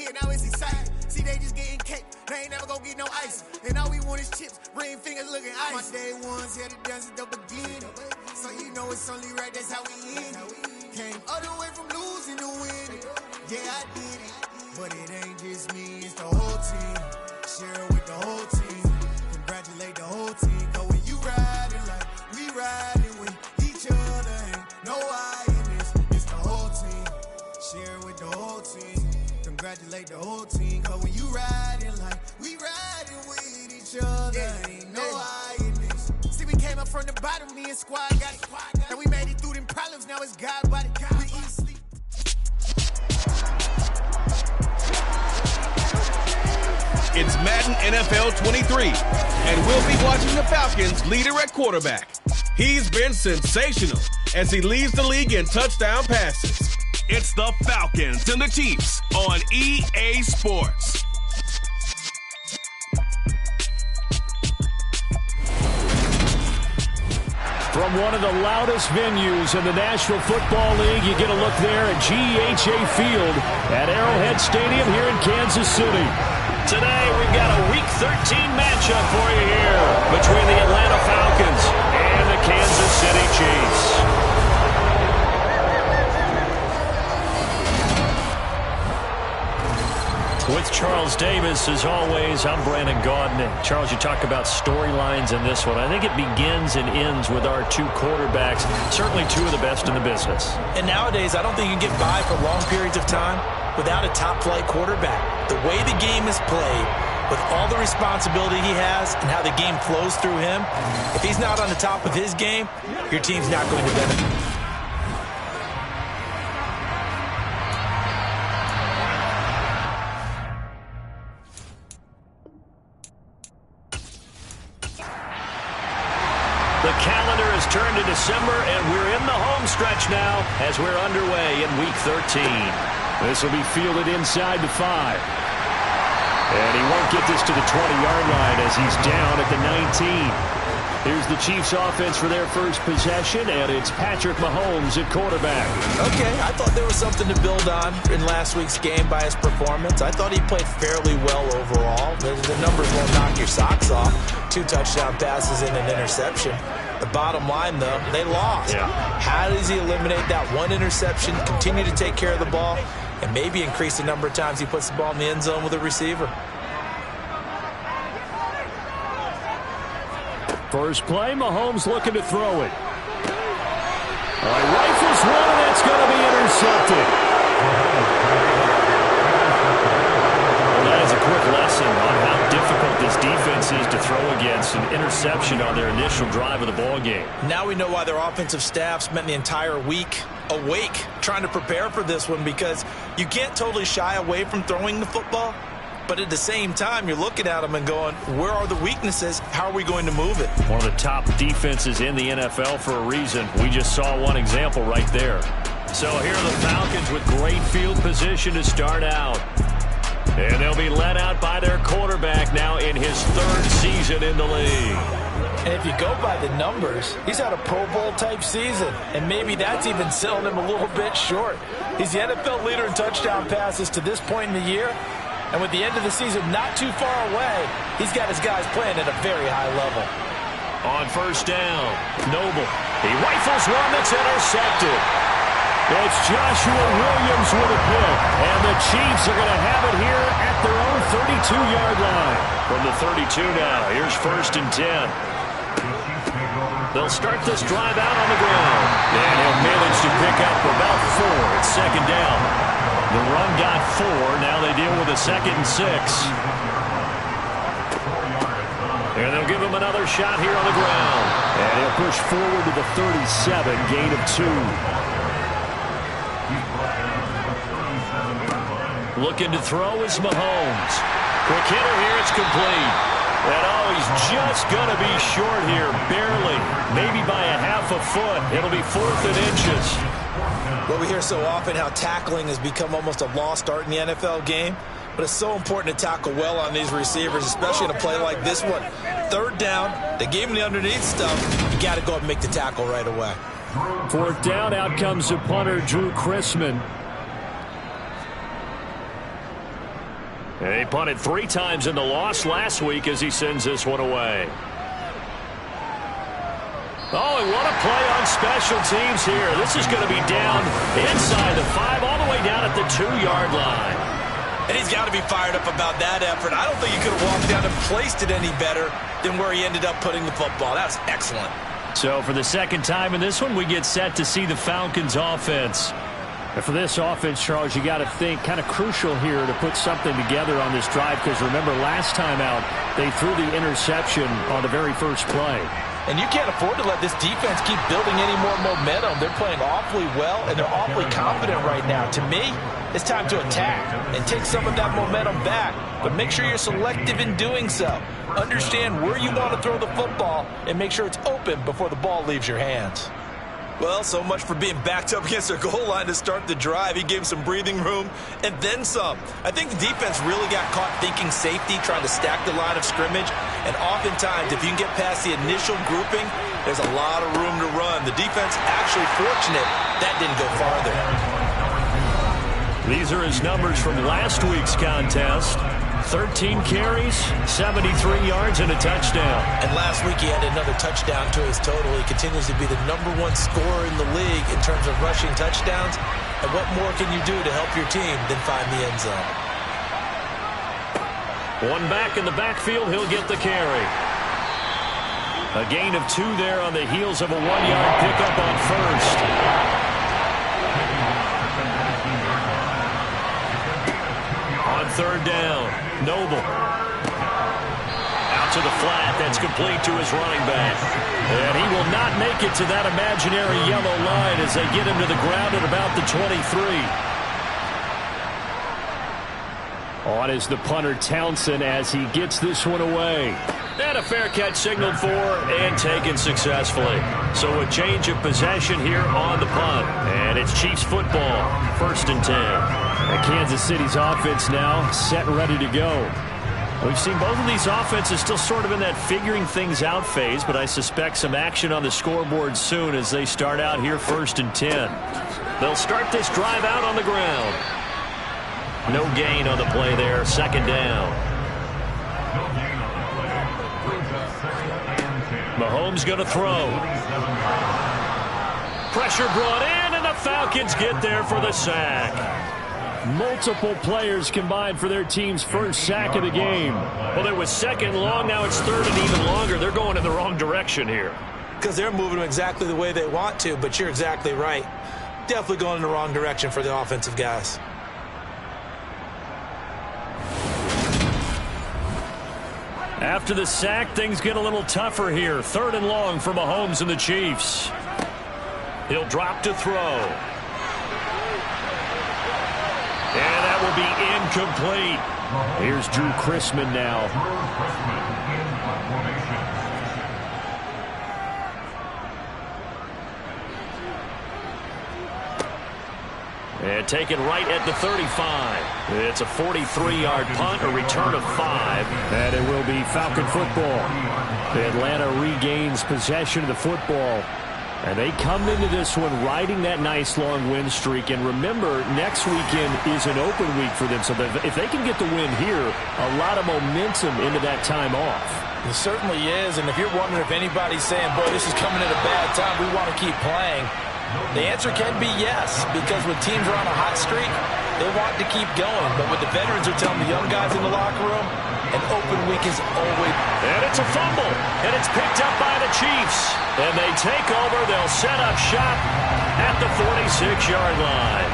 here, now it's exciting. See, they just getting cake, they ain't never gonna get no ice. And all we want is chips, ring fingers looking ice. My day ones here to dance at the beginning. So you know it's only right, that's how we end it. Came all the way from losing to winning. Yeah, I did it. But it ain't just me, it's the whole team. Share it with the whole team. Congratulate the whole team. Cause when you riding like we riding with each other, ain't no I in this. It's the whole team. Share it with the whole team. Congratulate the whole team. Cause when you riding like we riding with each other, ain't no I in this. See, we came up from the bottom, me and squad got it. And we made it through them problems, now it's God body. We eat, sleep. It's Madden NFL 23, and we'll be watching the Falcons' leader at quarterback. He's been sensational as he leads the league in touchdown passes. It's the Falcons and the Chiefs on EA Sports. From one of the loudest venues in the National Football League, you get a look there at GEHA Field at Arrowhead Stadium here in Kansas City. Today, we've got a Week 13 matchup for you here between the Atlanta Falcons and the Kansas City Chiefs. With Charles Davis, as always, I'm Brandon Gaudin. Charles, you talk about storylines in this one. I think it begins and ends with our two quarterbacks, certainly two of the best in the business. And nowadays, I don't think you can get by for long periods of time without a top-flight quarterback. The way the game is played, with all the responsibility he has and how the game flows through him, if he's not on the top of his game, your team's not going to benefit. The calendar has turned to December, and we're in the home stretch now as we're underway in Week 13. This will be fielded inside the 5. And he won't get this to the 20-yard line as he's down at the 19. Here's the Chiefs offense for their first possession, and it's Patrick Mahomes at quarterback. Okay, I thought there was something to build on in last week's game by his performance. I thought he played fairly well overall. The numbers won't knock your socks off. 2 touchdown passes and an interception. The bottom line, though, they lost. Yeah. How does he eliminate that one interception, continue to take care of the ball, and maybe increase the number of times he puts the ball in the end zone with a receiver? First play, Mahomes looking to throw it. Rifles one, and that's going to be intercepted. Well, that is a quick lesson on how difficult this defense is to throw against. An interception on their initial drive of the ball game. Now we know why their offensive staff spent the entire week awake trying to prepare for this one, because you can't totally shy away from throwing the football. But at the same time, you're looking at them and going, where are the weaknesses? How are we going to move it? One of the top defenses in the NFL for a reason. We just saw one example right there. So here are the Falcons with great field position to start out. And they'll be led out by their quarterback now in his 3rd season in the league. And if you go by the numbers, he's had a Pro Bowl-type season. And maybe that's even selling him a little bit short. He's the NFL leader in touchdown passes to this point in the year. And with the end of the season not too far away, he's got his guys playing at a very high level. On first down, Noble. He rifles one that's intercepted. It's Joshua Williams with a pick. And the Chiefs are going to have it here at their own 32-yard line. From the 32 now, here's 1st and 10. They'll start this drive out on the ground. And he'll manage to pick up about 4 at 2nd down. The run got 4. Now they deal with a 2nd and 6. And they'll give him another shot here on the ground. And he'll push forward to the 37, gain of 2. Looking to throw is Mahomes. Quick hitter here, it's complete. And he's just going to be short here, barely. Maybe by a half a foot. It'll be 4th and inches. Well, we hear so often how tackling has become almost a lost art in the NFL game. But it's so important to tackle well on these receivers, especially in a play like this one. 3rd down, they gave him the underneath stuff. You got to go up and make the tackle right away. 4th down, out comes the punter, Drew Chrisman. He punted 3 times in the loss last week as he sends this one away. Oh, and what a play on special teams here. This is going to be down inside the 5, all the way down at the 2-yard line. And he's got to be fired up about that effort. I don't think he could have walked down and placed it any better than where he ended up putting the football. That's excellent. So for the second time in this one, we get set to see the Falcons offense. And for this offense, Charles, you got to think kind of crucial here to put something together on this drive, because remember last time out they threw the interception on the very first play. And you can't afford to let this defense keep building any more momentum. They're playing awfully well, and they're awfully confident right now. To me, it's time to attack and take some of that momentum back. But make sure you're selective in doing so. Understand where you want to throw the football and make sure it's open before the ball leaves your hands. Well, so much for being backed up against their goal line to start the drive. He gave them some breathing room and then some. I think the defense really got caught thinking safety, trying to stack the line of scrimmage. And oftentimes, if you can get past the initial grouping, there's a lot of room to run. The defense actually fortunate that didn't go farther. These are his numbers from last week's contest. 13 carries, 73 yards, and a touchdown. And last week he had another touchdown to his total. He continues to be the #1 scorer in the league in terms of rushing touchdowns. And what more can you do to help your team than find the end zone? One back in the backfield, he'll get the carry. A gain of 2 there on the heels of a 1-yard pickup on first. On third down, Noble. Out to the flat, that's complete to his running back. And he will not make it to that imaginary yellow line as they get him to the ground at about the 23. On is the punter Townsend as he gets this one away. And a fair catch signaled for and taken successfully. So a change of possession here on the punt. And it's Chiefs football, 1st and 10. And Kansas City's offense now set and ready to go. We've seen both of these offenses still sort of in that figuring things out phase, but I suspect some action on the scoreboard soon as they start out here 1st and 10. They'll start this drive out on the ground. No gain on the play there, 2nd down. Mahomes going to throw. Pressure brought in, and the Falcons get there for the sack. Multiple players combined for their team's first sack of the game. Well, it was 2nd long, now it's 3rd and even longer. They're going in the wrong direction here. Because they're moving exactly the way they want to, but you're exactly right. Definitely going in the wrong direction for the offensive guys. After the sack, things get a little tougher here. 3rd and long for Mahomes and the Chiefs. He'll drop to throw. And that will be incomplete. Here's Drew Chrisman now. And taken right at the 35. It's a 43-yard punt, a return of 5. And it will be Falcon football. Atlanta regains possession of the football. And they come into this one riding that nice long win streak. And remember, next weekend is an open week for them. So if they can get the win here, a lot of momentum into that time off. It certainly is. And if you're wondering if anybody's saying, boy, this is coming at a bad time, we want to keep playing, the answer can be yes, because when teams are on a hot streak, they want to keep going. But what the veterans are telling the young guys in the locker room, an open week is always... And it's a fumble, and it's picked up by the Chiefs. And they take over. They'll set up shop at the 46-yard line.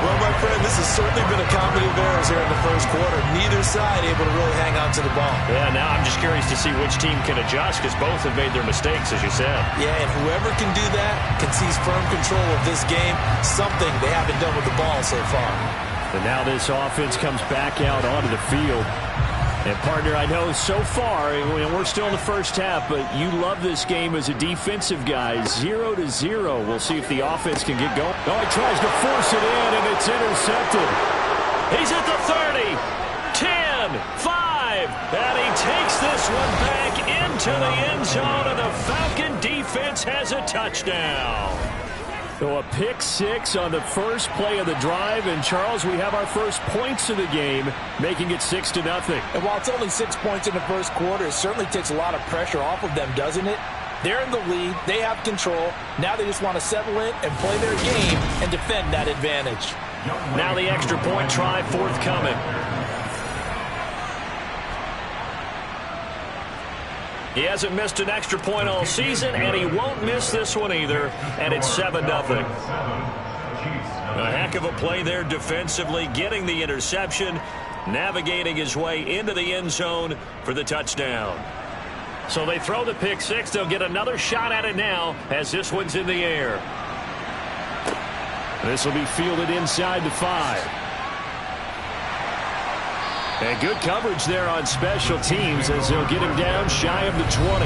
Well, my friend, this has certainly been a comedy of errors here in the first quarter. Neither side able to really hang on to the ball. Yeah, now I'm just curious to see which team can adjust, because both have made their mistakes, as you said. Yeah, and whoever can do that can seize firm control of this game, something they haven't done with the ball so far. And now this offense comes back out onto the field. And, partner, I know so far, and we're still in the first half, but you love this game as a defensive guy. 0-0. We'll see if the offense can get going. Oh, he tries to force it in, and it's intercepted. He's at the 30, 10, 5, and he takes this one back into the end zone, and the Falcon defense has a touchdown. So a pick six on the first play of the drive. And, Charles, we have our first points of the game, making it 6-0. And while it's only 6 points in the first quarter, it certainly takes a lot of pressure off of them, doesn't it? They're in the lead. They have control. Now they just want to settle in and play their game and defend that advantage. Now the extra point try forthcoming. He hasn't missed an extra point all season, and he won't miss this one either, and it's 7-0. A heck of a play there defensively, getting the interception, navigating his way into the end zone for the touchdown. So they throw the pick six. They'll get another shot at it now as this one's in the air. This will be fielded inside the 5. And good coverage there on special teams as they'll get him down shy of the 20.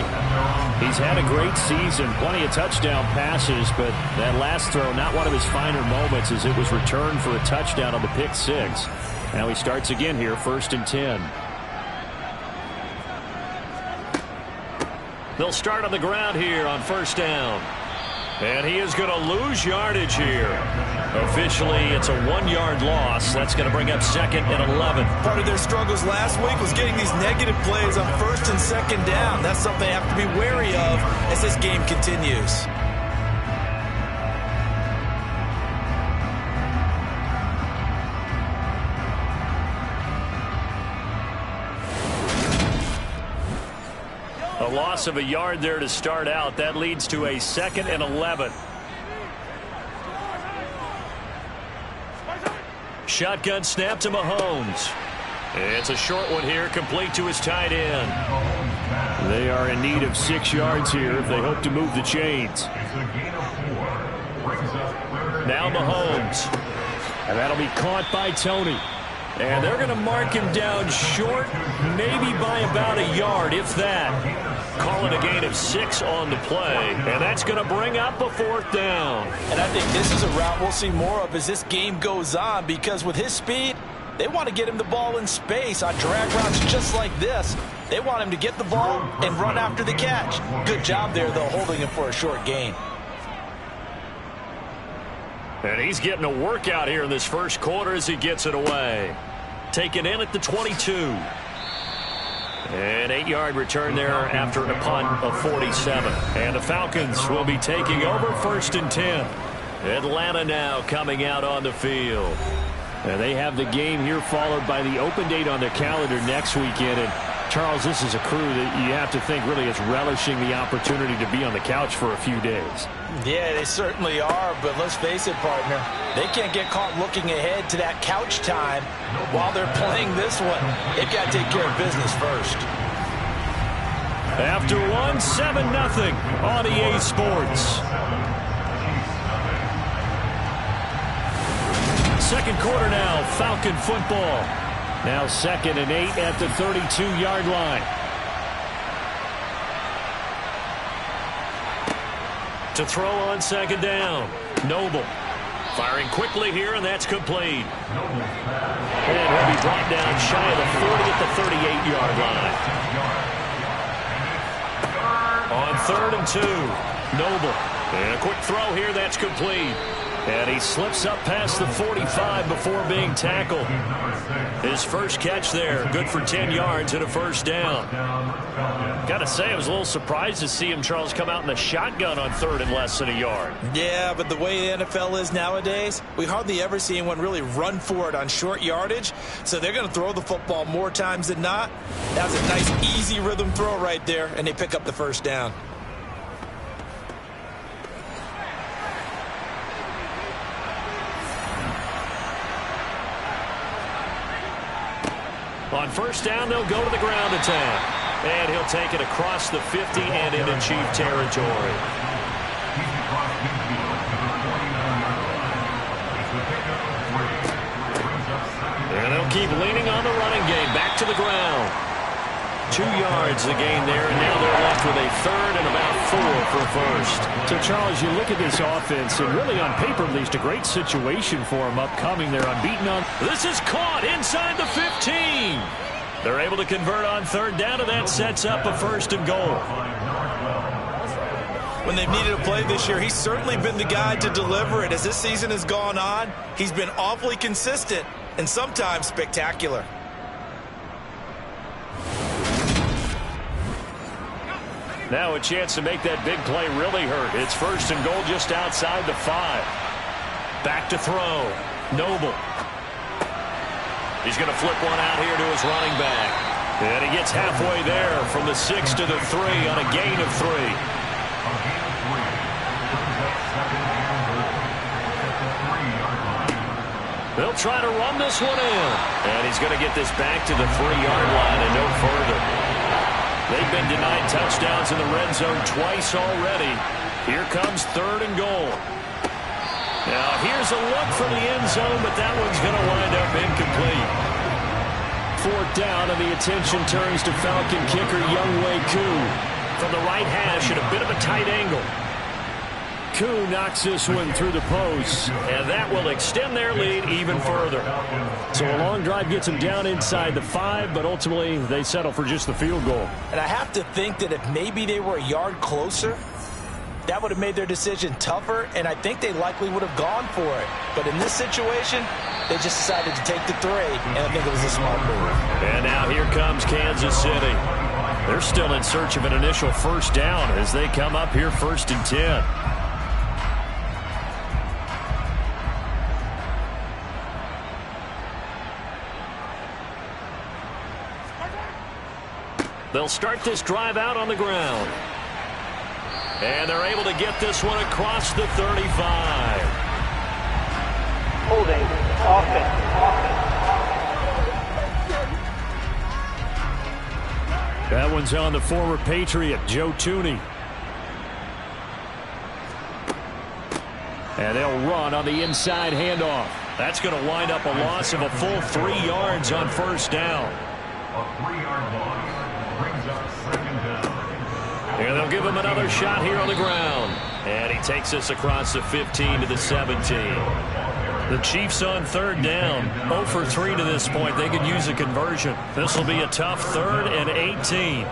He's had a great season, plenty of touchdown passes, but that last throw, not one of his finer moments as it was returned for a touchdown on the pick six. Now he starts again here, 1st and 10. They'll start on the ground here on 1st down. And he is going to lose yardage here. Officially, it's a 1-yard loss. That's going to bring up 2nd and 11. Part of their struggles last week was getting these negative plays on 1st and 2nd down. That's something they have to be wary of as this game continues. A loss of a yard there to start out. That leads to a 2nd and 11. Shotgun snap to Mahomes. It's a short one here, complete to his tight end. They are in need of 6 yards here if they hope to move the chains. Now Mahomes. And that'll be caught by Tony. And they're going to mark him down short, maybe by about a yard, if that. Calling a gain of 6 on the play, and that's going to bring up a 4th down. And I think this is a route we'll see more of as this game goes on, because with his speed, they want to get him the ball in space on drag routes just like this. They want him to get the ball and run after the catch. Good job there, though, holding him for a short gain. And he's getting a workout here in this first quarter as he gets it away. Taken in at the 22. An 8-yard return there after a punt of 47. And the Falcons will be taking over 1st and 10. Atlanta now coming out on the field. And they have the game here followed by the open date on their calendar next weekend. And Charles, this is a crew that you have to think really is relishing the opportunity to be on the couch for a few days. Yeah, they certainly are, but let's face it, partner. They can't get caught looking ahead to that couch time while they're playing this one. They've got to take care of business first. After one, 7-0 on EA Sports. Second quarter now, Falcon football. Now 2nd and 8 at the 32-yard line. To throw on 2nd down. Noble firing quickly here, and that's complete. And he'll be brought down shy of the 40 at the 38-yard line. On 3rd and 2, Noble. And a quick throw here, that's complete. And he slips up past the 45 before being tackled. His first catch there, good for 10 yards and a 1st down. Got to say, I was a little surprised to see him, Charles, come out in the shotgun on 3rd and less than a yard. Yeah, but the way the NFL is nowadays, we hardly ever see anyone really run for it on short yardage. So they're going to throw the football more times than not. That was a nice, easy rhythm throw right there, and they pick up the 1st down. On 1st down, they'll go to the ground attack. And he'll take it across the 50 and into Chief territory. And they'll keep leaning on the running game. Back to the ground. 2 yards the gain there, and now they're left with a 3rd and about 4 for 1st. So, Charles, you look at this offense, and really on paper, at least, a great situation for them upcoming. They're unbeaten on. This is caught inside the 15. They're able to convert on 3rd down, and that sets up a 1st and goal. when they've needed a play this year. He's certainly been the guy to deliver it. As this season has gone on, he's been awfully consistent and sometimes spectacular. Now a chance to make that big play really hurt. It's 1st and goal just outside the 5. Back to throw. Noble. He's going to flip one out here to his running back. And he gets halfway there from the 6 to the 3 on a gain of 3. They'll try to run this one in. And he's going to get this back to the 3-yard line and no further. They've been denied touchdowns in the red zone twice already. Here comes 3rd and goal. Now here's a look for the end zone, but that one's going to wind up incomplete. 4th down, and the attention turns to Falcon kicker Younghoe Koo. From the right hash at a bit of a tight angle. Koo knocks this one through the post, and that will extend their lead even further. So a long drive gets them down inside the 5, but ultimately they settle for just the field goal. And I have to think that if maybe they were a yard closer, that would have made their decision tougher, and I think they likely would have gone for it. But in this situation, they just decided to take the 3, and I think it was a smart move. And now here comes Kansas City. They're still in search of an initial 1st down as they come up here 1st and 10. They'll start this drive out on the ground. And they're able to get this one across the 35. Holding. Offense. That one's on the former Patriot, Joe Thuney. And they'll run on the inside handoff. That's going to wind up a loss of a full 3 yards on 1st down. A 3-yard loss brings up 2nd down. And they'll give him another shot here on the ground. And he takes this across the 15 to the 17. The Chiefs on 3rd down. 0 for 3 to this point. They could use a conversion. This will be a tough 3rd and 18.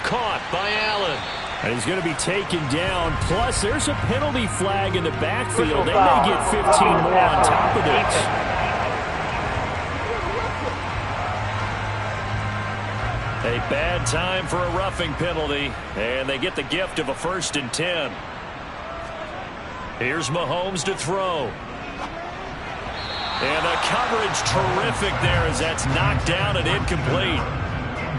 Caught by Allen. And he's going to be taken down. Plus, there's a penalty flag in the backfield. They may get 15 more on top of this. A bad time for a roughing penalty, and they get the gift of a 1st and 10. Here's Mahomes to throw. And the coverage terrific there as that's knocked down and incomplete.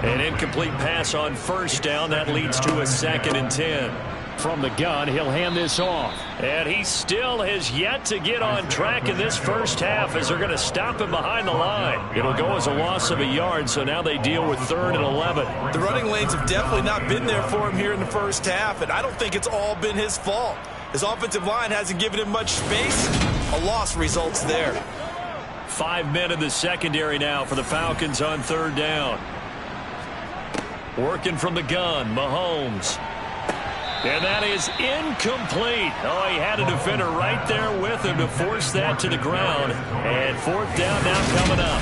An incomplete pass on 1st down. That leads to a 2nd and 10. From the gun, he'll hand this off. And he still has yet to get on track in this 1st half as they're going to stop him behind the line. It'll go as a loss of a yard, so now they deal with 3rd and 11. The running lanes have definitely not been there for him here in the 1st half, and I don't think it's all been his fault. His offensive line hasn't given him much space. A loss results there. 5 men in the secondary now for the Falcons on 3rd down. Working from the gun, Mahomes. And that is incomplete. Oh, he had a defender right there with him to force that to the ground. And 4th down now coming up.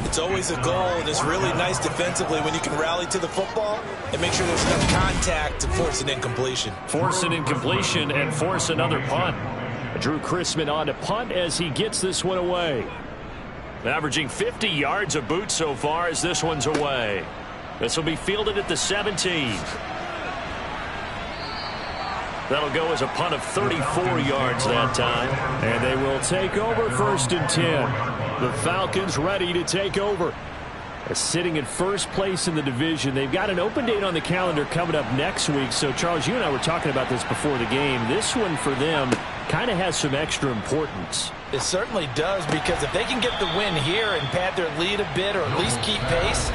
It's always a goal, and it's really nice defensively when you can rally to the football and make sure there's enough contact to force an incompletion. Force an incompletion and force another punt. Drew Chrisman on to punt as he gets this one away. Averaging 50 yards a boot so far as this one's away. This will be fielded at the 17. That'll go as a punt of 34 yards that time. And they will take over 1st and 10. The Falcons ready to take over. Sitting in 1st place in the division. They've got an open date on the calendar coming up next week. So, Charles, you and I were talking about this before the game. This one for them kind of has some extra importance. It certainly does, because if they can get the win here and pad their lead a bit or at least keep pace,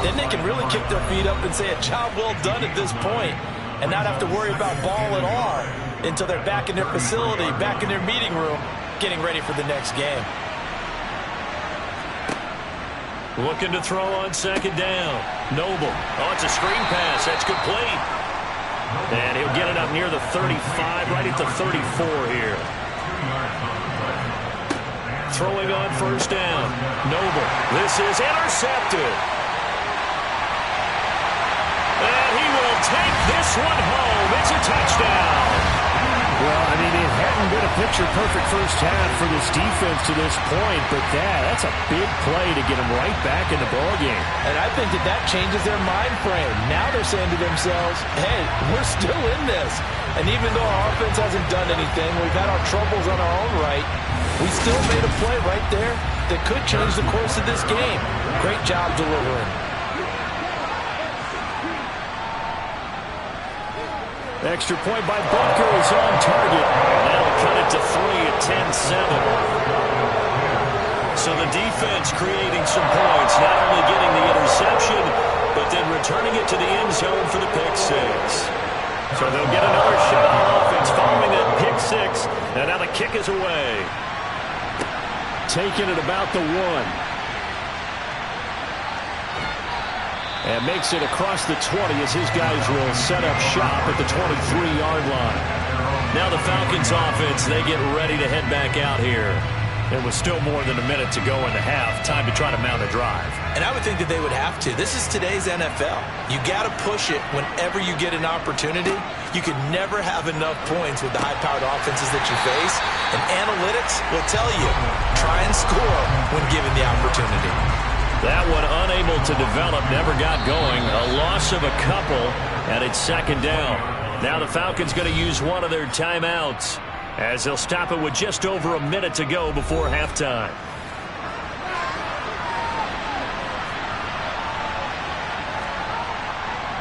then they can really kick their feet up and say a job well done at this point, and not have to worry about ball at all until they're back in their facility, back in their meeting room, getting ready for the next game. Looking to throw on 2nd down. Noble. Oh, it's a screen pass. That's complete. And he'll get it up near the 35, right at the 34 here. Throwing on 1st down. Noble. This is intercepted. And he will take this one home. It's a touchdown. Well, I mean, it hadn't been a picture-perfect first half for this defense to this point, but that's a big play to get them right back in the ballgame. And I think that changes their mind frame. Now they're saying to themselves, hey, we're still in this. And even though our offense hasn't done anything, we've had our troubles on our own right, we still made a play right there that could change the course of this game. Great job delivering. Extra point by Butker is on target. That'll cut it to 3 at 10-7. So the defense creating some points, not only getting the interception, but then returning it to the end zone for the pick six. So they'll get another shot on offense following that pick six. And now the kick is away. Taking it about the 1. And makes it across the 20 as his guys will set up shop at the 23-yard line. Now the Falcons offense, they get ready to head back out here. There was still more than a minute to go in the half. Time to try to mount a drive. And I would think that they would have to. This is today's NFL. You got to push it whenever you get an opportunity. You can never have enough points with the high-powered offenses that you face. And analytics will tell you, try and score when given the opportunity. That one unable to develop, never got going. A loss of a couple, and it's second down. Now the Falcons going to use one of their timeouts as they'll stop it with just over a minute to go before halftime.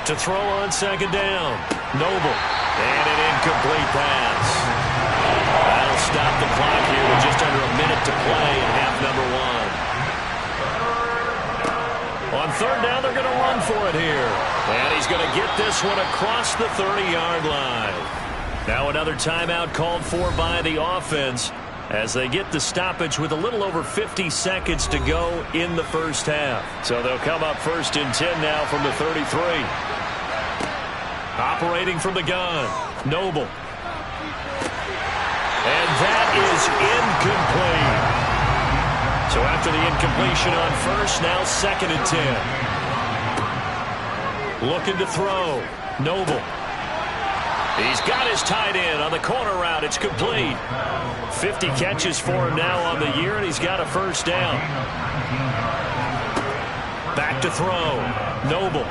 To throw on second down, Noble. And an incomplete pass. That'll stop the clock here with just under a minute to play in half number 1. On third down, they're going to run for it here. And he's going to get this one across the 30-yard line. Now another timeout called for by the offense as they get the stoppage with a little over 50 seconds to go in the first half. So they'll come up first and 10 now from the 33. Operating from the gun, Noble. And that is incomplete. So after the incompletion on first, now second and 10. Looking to throw. Noble. He's got his tight end on the corner route. It's complete. 50 catches for him now on the year, and he's got a first down. Back to throw. Noble.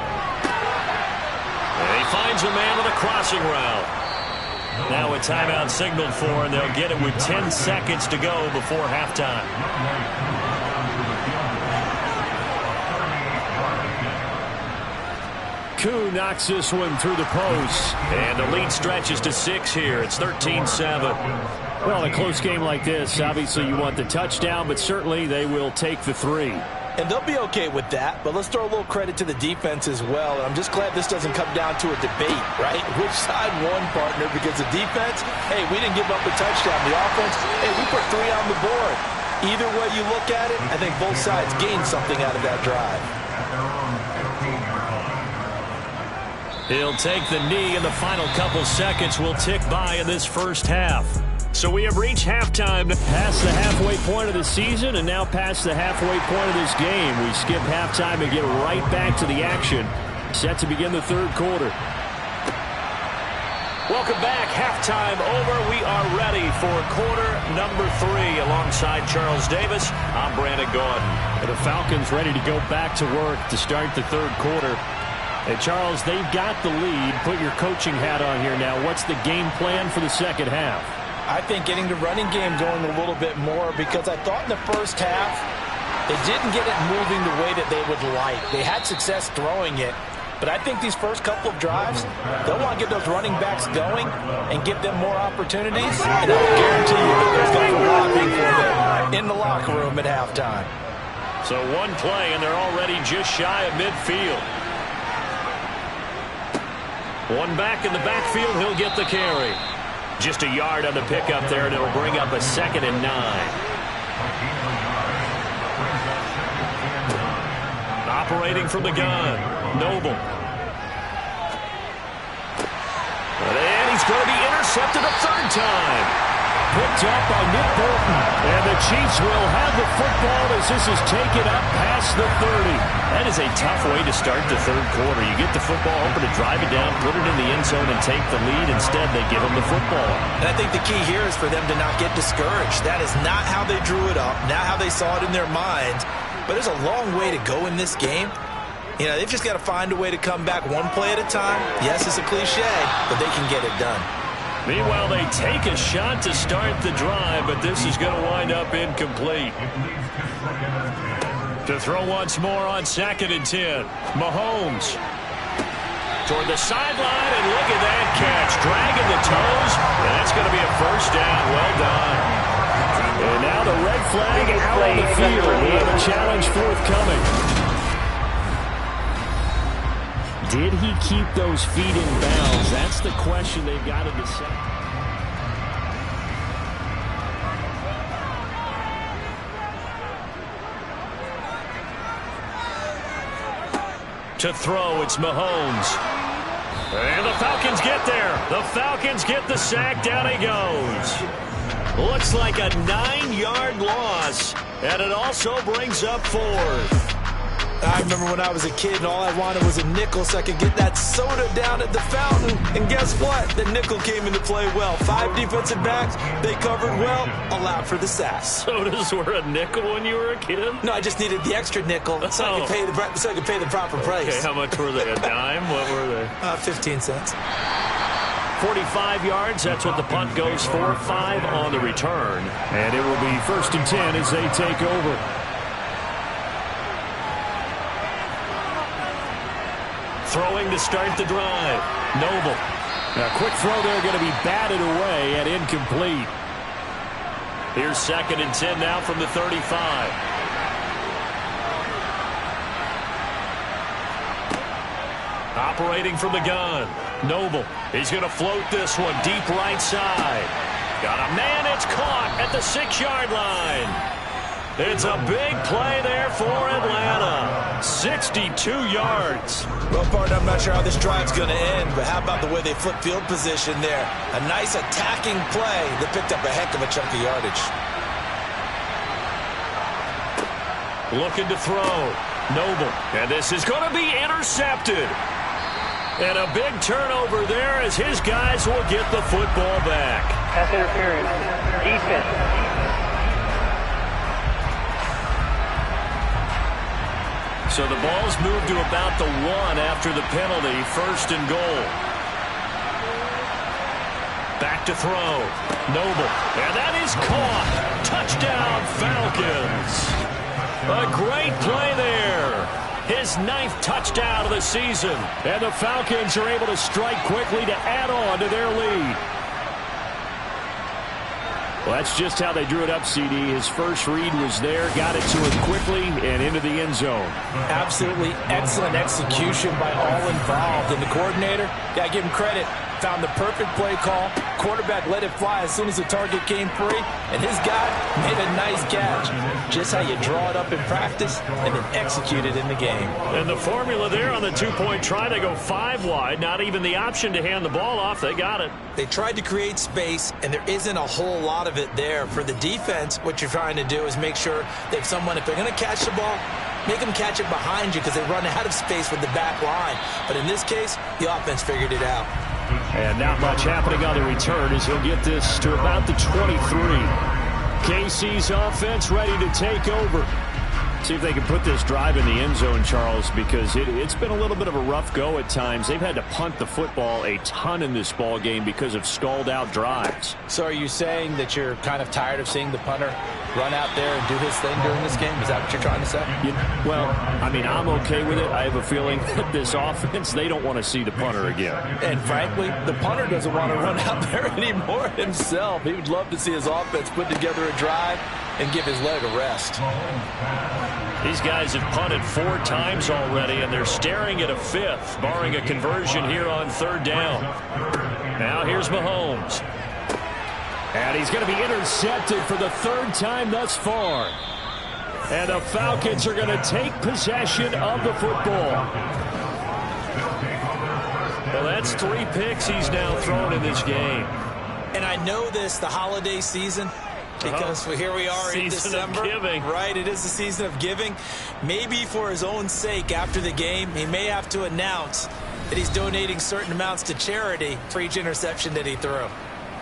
And he finds a man on the crossing route. Now a timeout signaled for, and they'll get it with 10 seconds to go before halftime. Koo knocks this one through the post. And the lead stretches to 6 here. It's 13-7. Well, in a close game like this, obviously you want the touchdown, but certainly they will take the 3. And they'll be okay with that, but let's throw a little credit to the defense as well. And I'm just glad this doesn't come down to a debate, right? Which side won, partner? Because the defense, hey, we didn't give up a touchdown. The offense, hey, we put 3 on the board. Either way you look at it, I think both sides gained something out of that drive. He'll take the knee, and the final couple seconds will tick by in this first half. So we have reached halftime, past the halfway point of the season, and now past the halfway point of this game. We skip halftime and get right back to the action. Set to begin the third quarter. Welcome back. Halftime over. We are ready for quarter number 3. Alongside Charles Davis, I'm Brandon Gordon. And the Falcons ready to go back to work to start the third quarter. And Charles, they've got the lead. Put your coaching hat on here now. What's the game plan for the second half? I think getting the running game going a little bit more, because I thought in the first half they didn't get it moving the way that they would like. They had success throwing it, but I think these first couple of drives, they'll want to get those running backs going and give them more opportunities, and I will guarantee you that there's going to be blocking for them in the locker room at halftime. So one play, and they're already just shy of midfield. One back in the backfield, he'll get the carry. Just a yard on the pickup there, and it'll bring up a 2nd and 9. Operating from the gun, Noble. And he's going to be intercepted a third time. picked up by Nick Bolton. And the Chiefs will have the football as this is taken up past the 30. That is a tough way to start the third quarter. You get the football, hoping to drive it down, put it in the end zone, and take the lead. Instead, they give them the football. And I think the key here is for them to not get discouraged. That is not how they drew it up, not how they saw it in their minds. But there's a long way to go in this game. You know, they've just got to find a way to come back one play at a time. Yes, it's a cliche, but they can get it done. Meanwhile, they take a shot to start the drive, but this is going to wind up incomplete. To throw once more on 2nd and 10. Mahomes toward the sideline, and look at that catch. Dragging the toes, and that's going to be a first down. Well done. And now the red flag out on the field. We have a challenge forthcoming. Did he keep those feet in bounds? That's the question they've got to decide. To throw, it's Mahomes. And the Falcons get there. The Falcons get the sack. Down he goes. Looks like a 9-yard loss. And it also brings up 4th. I remember when I was a kid and all I wanted was a nickel so I could get that soda down at the fountain. And guess what? The nickel came into play well. 5 defensive backs, they covered well, allowed for the sack. Sodas were a nickel when you were a kid? No, I just needed the extra nickel so I could pay the proper price. Okay, how much were they? A dime? What were they? 15 cents. 45 yards, that's what the punt goes for. 5 on the return. And it will be 1st and 10 as they take over. Throwing to start the drive. Noble. A quick throw there going to be batted away and incomplete. Here's 2nd and 10 now from the 35. Operating from the gun. Noble. He's going to float this one deep right side. Got a man. It's caught at the 6-yard line. It's a big play there for Atlanta. 62 yards. Well, partner, I'm not sure how this drive's going to end, but how about the way they flip field position there? A nice attacking play that picked up a heck of a chunk of yardage. Looking to throw. Noble. And this is going to be intercepted. And a big turnover there as his guys will get the football back. Pass interference. Defense. So the ball's moved to about the 1 after the penalty. 1st and goal. Back to throw. Noble. And that is caught. Touchdown, Falcons. A great play there. His 9th touchdown of the season. And the Falcons are able to strike quickly to add on to their lead. Well, that's just how they drew it up, CD. His first read was there, got it to him quickly, and into the end zone. Absolutely excellent execution by all involved. And the coordinator, got to give him credit, found the perfect play call. Quarterback let it fly as soon as the target came free, and his guy made a nice catch. Just how you draw it up in practice and then execute it in the game. And the formula there on the 2-point try, they go 5 wide. Not even the option to hand the ball off. They got it. They tried to create space, and there isn't a whole lot of it there. For the defense, what you're trying to do is make sure that if they're going to catch the ball, make them catch it behind you because they run out of space with the back line. But in this case, the offense figured it out. And not much happening on the return as he'll get this to about the 23. KC's offense ready to take over. See if they can put this drive in the end zone, Charles, because it's been a little bit of a rough go at times. They've had to punt the football a ton in this ball game because of stalled-out drives. So are you saying that you're kind of tired of seeing the punter run out there and do his thing during this game? Is that what you're trying to say? Well, I mean, I'm okay with it. I have a feeling that this offense, they don't want to see the punter again. And frankly, the punter doesn't want to run out there anymore himself. He would love to see his offense put together a drive and give his leg a rest. These guys have punted 4 times already, and they're staring at a 5th, barring a conversion here on 3rd down. Now here's Mahomes. And he's going to be intercepted for the 3rd time thus far. And the Falcons are going to take possession of the football. Well, that's 3 picks he's now thrown in this game. And I know this, the holiday season, because here we are in December. Season of giving. Right, it is the season of giving. Maybe for his own sake after the game, he may have to announce that he's donating certain amounts to charity for each interception that he threw.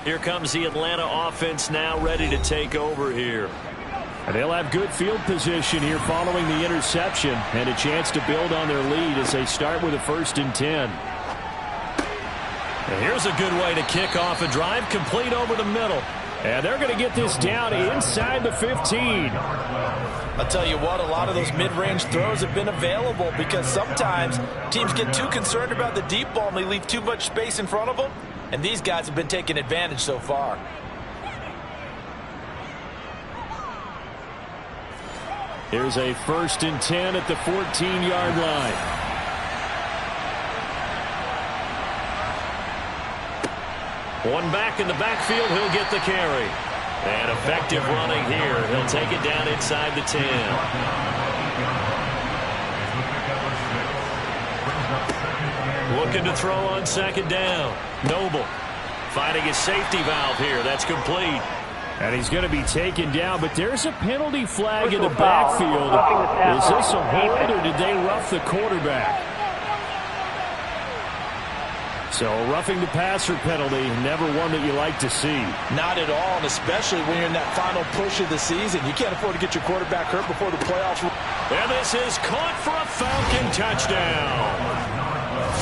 Here comes the Atlanta offense now ready to take over here. And they'll have good field position here following the interception and a chance to build on their lead as they start with a 1st and 10. And here's a good way to kick off a drive, complete over the middle. And they're going to get this down inside the 15. I'll tell you what, a lot of those mid-range throws have been available because sometimes teams get too concerned about the deep ball and they leave too much space in front of them. And these guys have been taking advantage so far. Here's a 1st and 10 at the 14-yard line. One back in the backfield, he'll get the carry. And effective running here. He'll take it down inside the 10. Looking to throw on 2nd down. Noble finding his safety valve here. That's complete. And he's going to be taken down, but there's a penalty flag in the backfield. Is this a hold or did they rough the quarterback? So roughing the passer penalty, never one that you like to see. Not at all, and especially when you're in that final push of the season. You can't afford to get your quarterback hurt before the playoffs. And this is caught for a Falcon touchdown.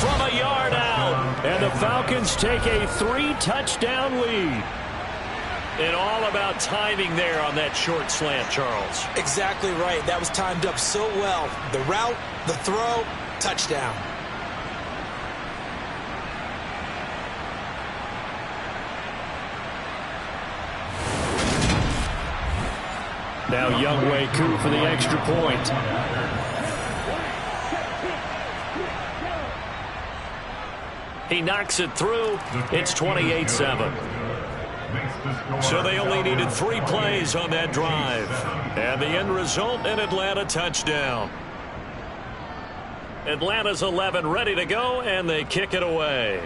From a yard out. And the Falcons take a 3-touchdown lead. And all about timing there on that short slant, Charles. Exactly right. That was timed up so well. The route, the throw, touchdown. Now Younghoe Koo for the extra point. He knocks it through. It's 28-7. So they only needed 3 plays on that drive. And the end result, an Atlanta touchdown. Atlanta's 11 ready to go, and they kick it away.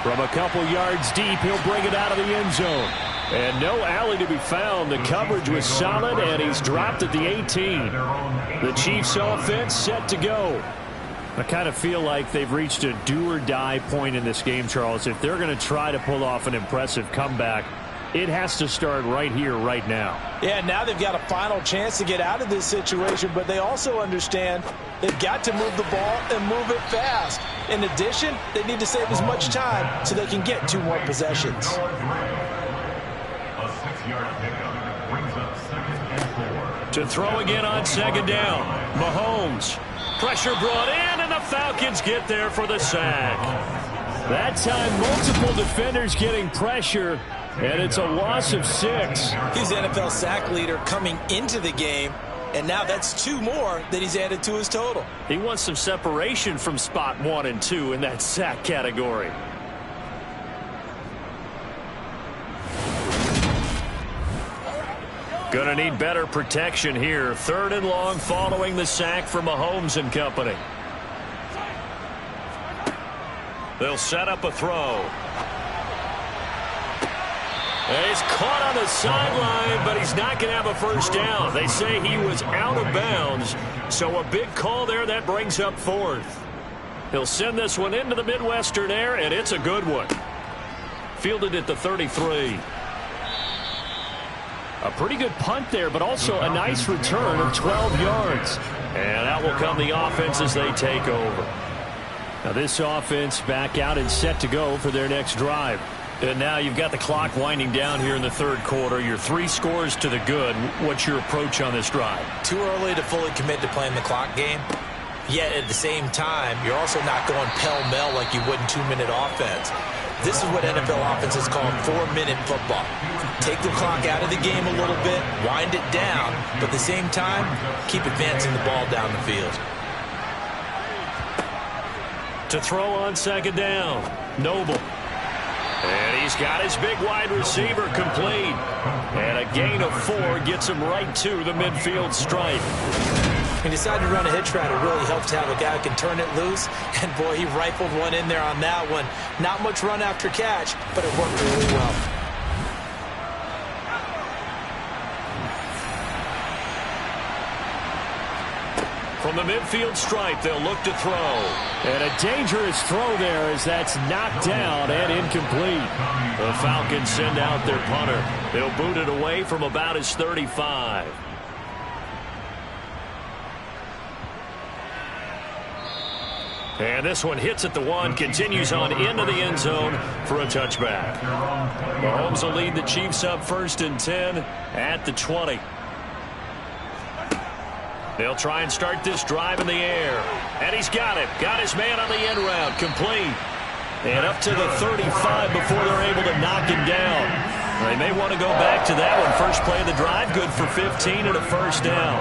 From a couple yards deep, he'll bring it out of the end zone. And no alley to be found. The coverage was solid, and he's dropped at the 18. The Chiefs offense set to go. I kind of feel like they've reached a do-or-die point in this game, Charles. If they're going to try to pull off an impressive comeback, it has to start right here, right now. Yeah, now they've got a final chance to get out of this situation, but they also understand they've got to move the ball and move it fast. In addition, they need to save as much time so they can get 2 more possessions. A 6-yard pickup brings up 2nd and 4. To throw again on 2nd down. Mahomes. Pressure brought in, and the Falcons get there for the sack. That time, multiple defenders getting pressure, and it's a loss of 6. He's the NFL sack leader coming into the game, and now that's 2 more that he's added to his total. He wants some separation from spot 1 and 2 in that sack category. Going to need better protection here. 3rd and long following the sack from Mahomes and company. They'll set up a throw. And he's caught on the sideline, but he's not going to have a 1st down. They say he was out of bounds, so a big call there that brings up 4th. He'll send this one into the Midwestern air, and it's a good one. Fielded at the 33. A pretty good punt there, but also a nice return of 12 yards. And out will come the offense as they take over. Now this offense back out and set to go for their next drive. And now you've got the clock winding down here in the 3rd quarter. You're 3 scores to the good. What's your approach on this drive? Too early to fully commit to playing the clock game. Yet at the same time, you're also not going pell-mell like you would in 2-minute offense. This is what NFL offenses call 4-minute football. Take the clock out of the game a little bit, wind it down, but at the same time, keep advancing the ball down the field. To throw on 2nd down, Noble. And he he's got his big wide receiver complete. And a gain of 4 gets him right to the midfield stripe. He decided to run a hitch route. It really helps to have a guy who can turn it loose. And, boy, he rifled one in there on that one. Not much run after catch, but it worked really well. From the midfield stripe, they'll look to throw. And a dangerous throw there as that's knocked down and incomplete. The Falcons send out their punter. They'll boot it away from about his 35. And this one hits at the 1, continues on into the end zone for a touchback. Mahomes will lead the Chiefs up 1st and 10 at the 20. They'll try and start this drive in the air. And he's got it. Got his man on the end route. Complete. And up to the 35 before they're able to knock him down. They may want to go back to that one. First play of the drive, good for 15 and a first down.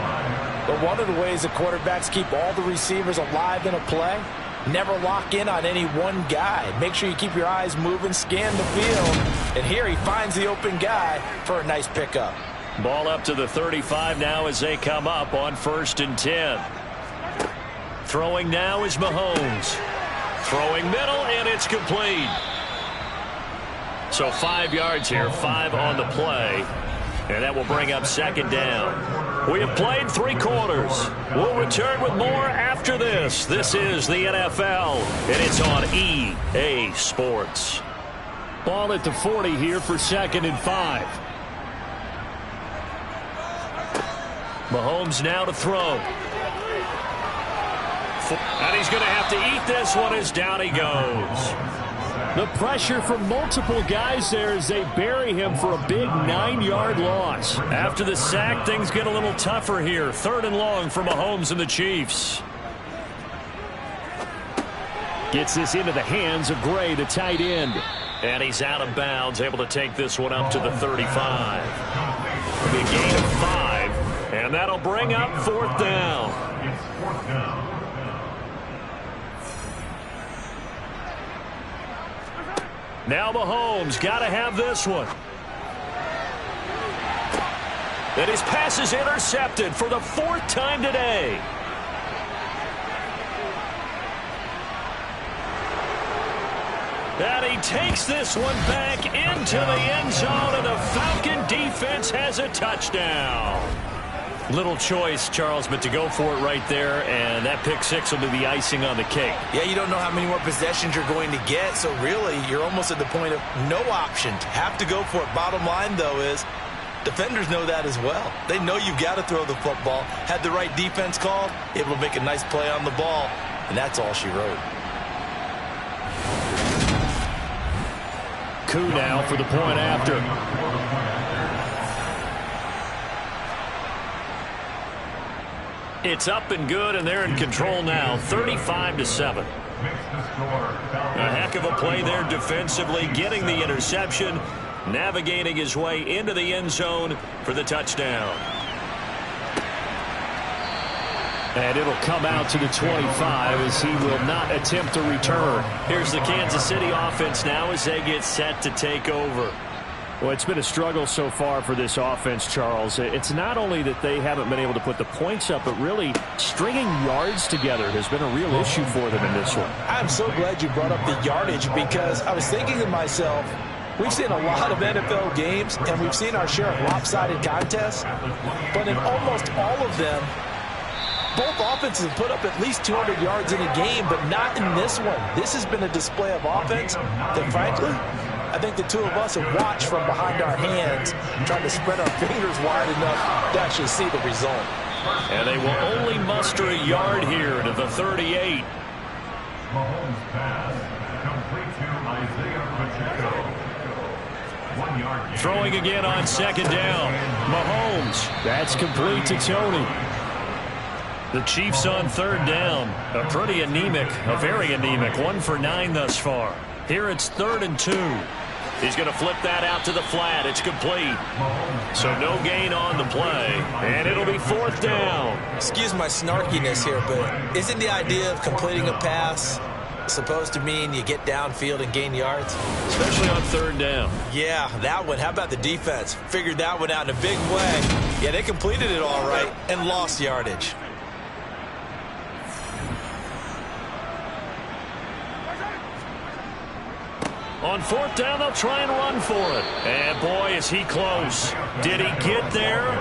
But one of the ways that quarterbacks keep all the receivers alive in a play, never lock in on any one guy. Make sure you keep your eyes moving, scan the field. And here he finds the open guy for a nice pickup. Ball up to the 35 now as they come up on 1st and 10. Throwing now is Mahomes. Throwing middle, and it's complete. So 5 yards here, 5 on the play. And that will bring up 2nd down. We have played 3 quarters. We'll return with more after this. This is the NFL, and it's on EA Sports. Ball at the 40 here for 2nd and 5. Mahomes now to throw. And he's going to have to eat this one as down he goes. The pressure from multiple guys there as they bury him for a big 9-yard loss. After the sack, things get a little tougher here. 3rd and long for Mahomes and the Chiefs. Gets this into the hands of Gray, the tight end. And he's out of bounds, able to take this one up to the 35. A big gain of 5. And that'll bring up 4th down. It's 4th down. Now Mahomes got to have this one. And his pass is intercepted for the 4th time today. And he takes this one back into the end zone, and the Falcon defense has a touchdown. Little choice, Charles, but to go for it right there, and that pick 6 will be the icing on the cake. Yeah, you don't know how many more possessions you're going to get, so really you're almost at the point of no option. Have to go for it. Bottom line, though, is defenders know that as well. They know you've got to throw the football. Had the right defense called, able to make a nice play on the ball, and that's all she wrote. Koo now for the point after. It's up and good, and they're in control now, 35-7. A heck of a play there defensively, getting the interception, navigating his way into the end zone for the touchdown. And it'll come out to the 25 as he will not attempt to return. Here's the Kansas City offense now as they get set to take over. Well, it's been a struggle so far for this offense, Charles. It's not only that they haven't been able to put the points up, but really stringing yards together has been a real issue for them in this one. I'm so glad you brought up the yardage because I was thinking to myself, we've seen a lot of NFL games and we've seen our share of lopsided contests, but in almost all of them, both offenses have put up at least 200 yards in a game, but not in this one. This has been a display of offense that, frankly, I think the two of us have watched from behind our hands, trying to spread our fingers wide enough to actually see the result. And they will only muster a yard here to the 38. Mahomes pass complete to Isaiah Pacheco. 1 yard gain. Throwing again on 2nd down. Mahomes. That's complete to Tony. The Chiefs on 3rd down. A pretty anemic, a very anemic 1 for 9 thus far. Here it's 3rd and 2. He's going to flip that out to the flat. It's complete. So no gain on the play. And it'll be 4th down. Excuse my snarkiness here, but isn't the idea of completing a pass supposed to mean you get downfield and gain yards? Especially on third down. Yeah, that one. How about the defense? Figured that one out in a big way. Yeah, they completed it all right and lost yardage. On fourth down, they'll try and run for it. And boy, is he close. Did he get there?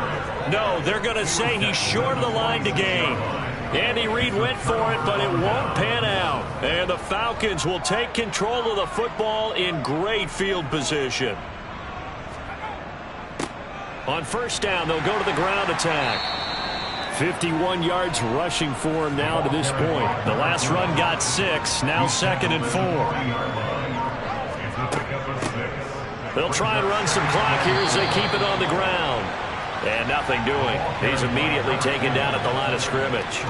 No, they're going to say he's short of the line to gain. Andy Reid went for it, but it won't pan out. And the Falcons will take control of the football in great field position. On first down, they'll go to the ground attack. 51 yards rushing for him now to this point. The last run got 6, now 2nd and 4. They'll try and run some clock here as they keep it on the ground. And nothing doing. He's immediately taken down at the line of scrimmage.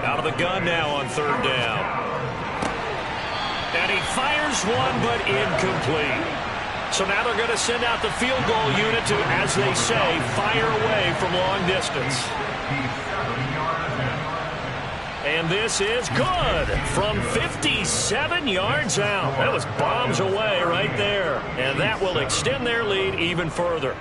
Out of the gun now on third down. And he fires one, but incomplete. So now they're going to send out the field goal unit to, as they say, fire away from long distance. And this is good from 57 yards out. That was bombs away right there. And that will extend their lead even further.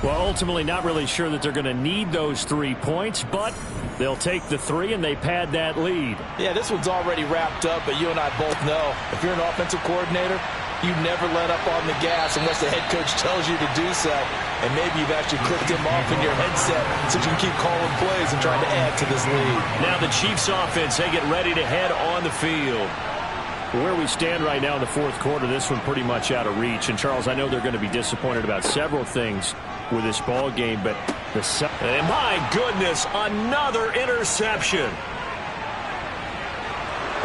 Well, ultimately not really sure that they're going to need those 3 points, but they'll take the 3 and they pad that lead. Yeah, this one's already wrapped up, but you and I both know if you're an offensive coordinator, you never let up on the gas unless the head coach tells you to do so. And maybe you've actually clicked him off in your headset so you can keep calling plays and trying to add to this lead. Now the Chiefs offense, they get ready to head on the field. Where we stand right now in the fourth quarter, this one pretty much out of reach. And, Charles, I know they're going to be disappointed about several things with this ball game, but and my goodness, another interception.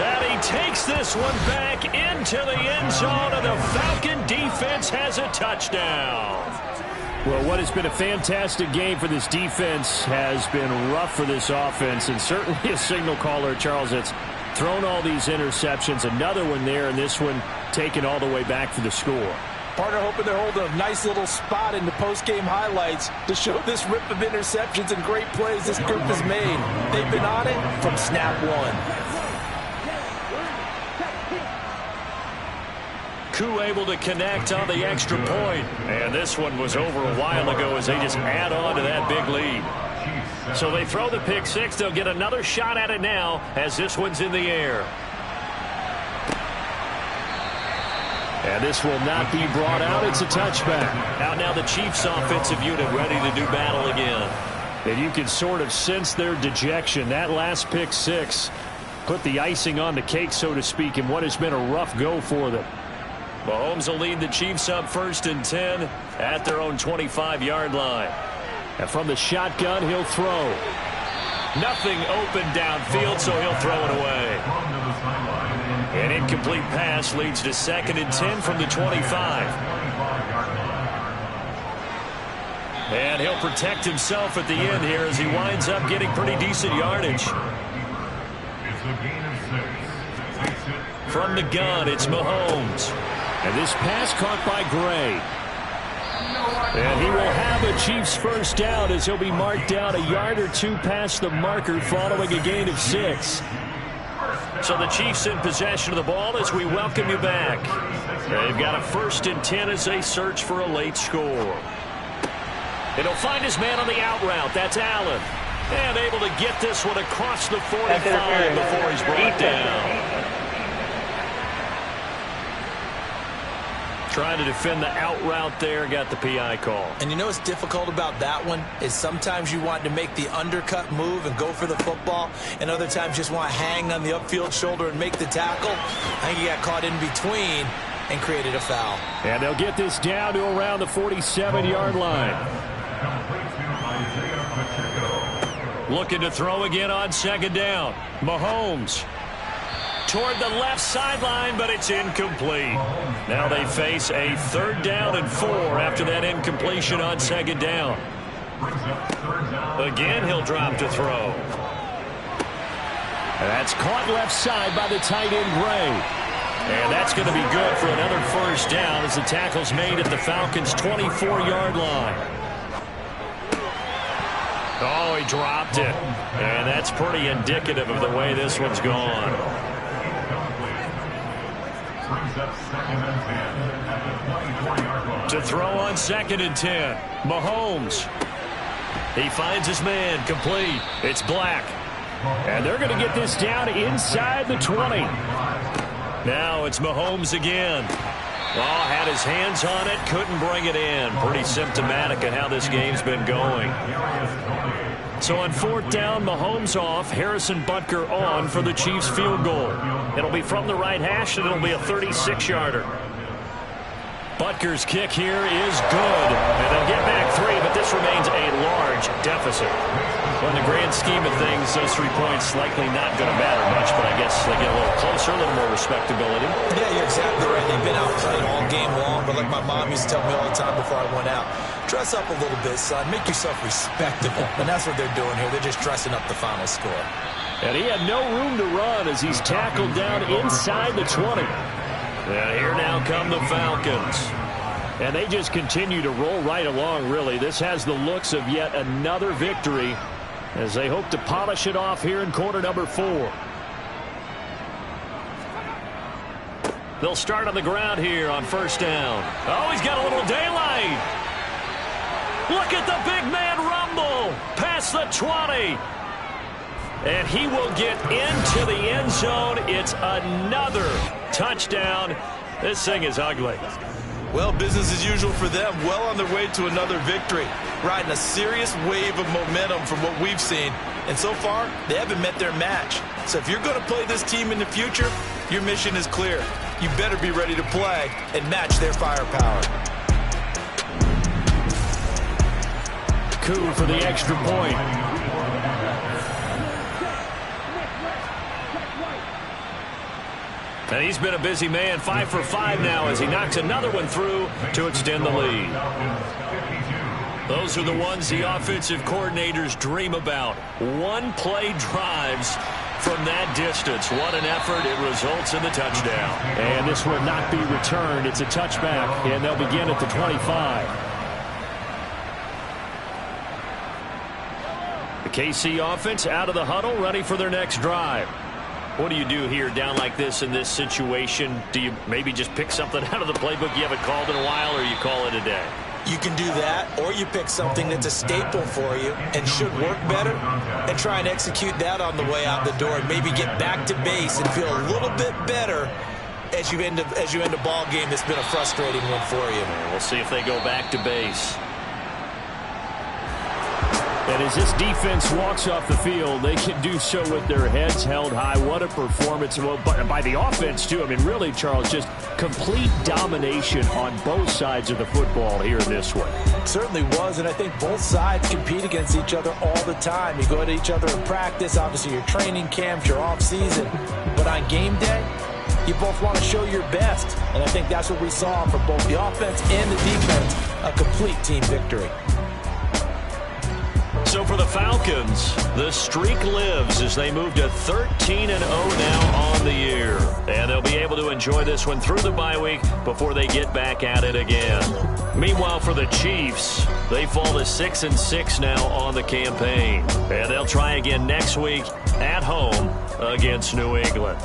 And he takes this one back into the end zone, and the Falcon defense has a touchdown. Well, what has been a fantastic game for this defense has been rough for this offense, and certainly a signal caller, Charles, that's thrown all these interceptions. Another one there, and this one taken all the way back for the score. Partner hoping they're holding a nice little spot in the post-game highlights to show this rip of interceptions and great plays this group has made. They've been on it from snap one. Koo able to connect on the extra point. And this one was over a while ago as they just add on to that big lead. So they throw the pick six. They'll get another shot at it now as this one's in the air. And this will not be brought out. It's a touchback. Out now the Chiefs offensive unit ready to do battle again. And you can sort of sense their dejection. That last pick six put the icing on the cake, so to speak, in what has been a rough go for them. Mahomes will lead the Chiefs up 1st and 10 at their own 25-yard line. And from the shotgun, he'll throw. Nothing open downfield, so he'll throw it away. An incomplete pass leads to 2nd and 10 from the 25. And he'll protect himself at the end here as he winds up getting pretty decent yardage. From the gun, it's Mahomes. And this pass caught by Gray. And he will have a Chiefs first down as he'll be marked down a yard or two past the marker following a gain of 6. So the Chiefs in possession of the ball as we welcome you back. They've got a 1st and 10 as they search for a late score. And he'll find his man on the out route. That's Allen. And able to get this one across the 45 before he's brought down. Trying to defend the out route there, got the PI call. And you know what's difficult about that one is sometimes you want to make the undercut move and go for the football, and other times just want to hang on the upfield shoulder and make the tackle. I think he got caught in between and created a foul. And they'll get this down to around the 47-yard line. Looking to throw again on 2nd down. Mahomes toward the left sideline, but it's incomplete. Now they face a 3rd down and 4 after that incompletion on 2nd down. Again, he'll drop to throw. That's caught left side by the tight end, Gray. And that's going to be good for another 1st down as the tackle's made at the Falcons' 24-yard line. Oh, he dropped it. And that's pretty indicative of the way this one's gone. To throw on 2nd and 10. Mahomes. He finds his man, complete. It's Black. And they're going to get this down inside the 20. Now it's Mahomes again. Oh, had his hands on it, couldn't bring it in. Pretty symptomatic of how this game's been going. So on 4th down, Mahomes off, Harrison Butker on for the Chiefs field goal. It'll be from the right hash, and it'll be a 36-yarder. Butker's kick here is good. And they'll get back 3, but this remains a large deficit. Well, in the grand scheme of things, those 3 points likely not going to matter much, but I guess they get a little closer, a little more respectability. Yeah, you're exactly right. They've been outplayed all game long, but like my mom used to tell me all the time before I went out, dress up a little bit, son. Make yourself respectable. And that's what they're doing here. They're just dressing up the final score. And he had no room to run as he's tackled down inside the 20. And here now come the Falcons. And they just continue to roll right along, really. This has the looks of yet another victory as they hope to polish it off here in quarter number 4. They'll start on the ground here on 1st down. Oh, he's got a little daylight. Look at the big man rumble past the 20. And he will get into the end zone. It's another touchdown. This thing is ugly. Well, business as usual for them. Well on their way to another victory. Riding a serious wave of momentum from what we've seen. And so far, they haven't met their match. So if you're going to play this team in the future, your mission is clear. You better be ready to play and match their firepower. Coup for the extra point. And he's been a busy man, 5 for 5 now as he knocks another one through to extend the lead. Those are the ones the offensive coordinators dream about. One-play drives from that distance. What an effort. It results in the touchdown. And this will not be returned. It's a touchback, and they'll begin at the 25. The KC offense out of the huddle, ready for their next drive. What do you do here down like this in this situation? Do you maybe just pick something out of the playbook you haven't called in a while, or you call it a day? You can do that, or you pick something that's a staple for you and should work better and try and execute that on the way out the door and maybe get back to base and feel a little bit better as you end a ball game that's been a frustrating one for you. We'll see if they go back to base. And as this defense walks off the field, they can do so with their heads held high. What a performance by the offense, too. I mean, really, Charles, just complete domination on both sides of the football here in this one. Certainly was, and I think both sides compete against each other all the time. You go at each other in practice, obviously your training camps, your off-season. But on game day, you both want to show your best. And I think that's what we saw from both the offense and the defense, a complete team victory. So for the Falcons, the streak lives as they move to 13-0 now on the year. And they'll be able to enjoy this one through the bye week before they get back at it again. Meanwhile, for the Chiefs, they fall to 6-6 now on the campaign. And they'll try again next week at home against New England.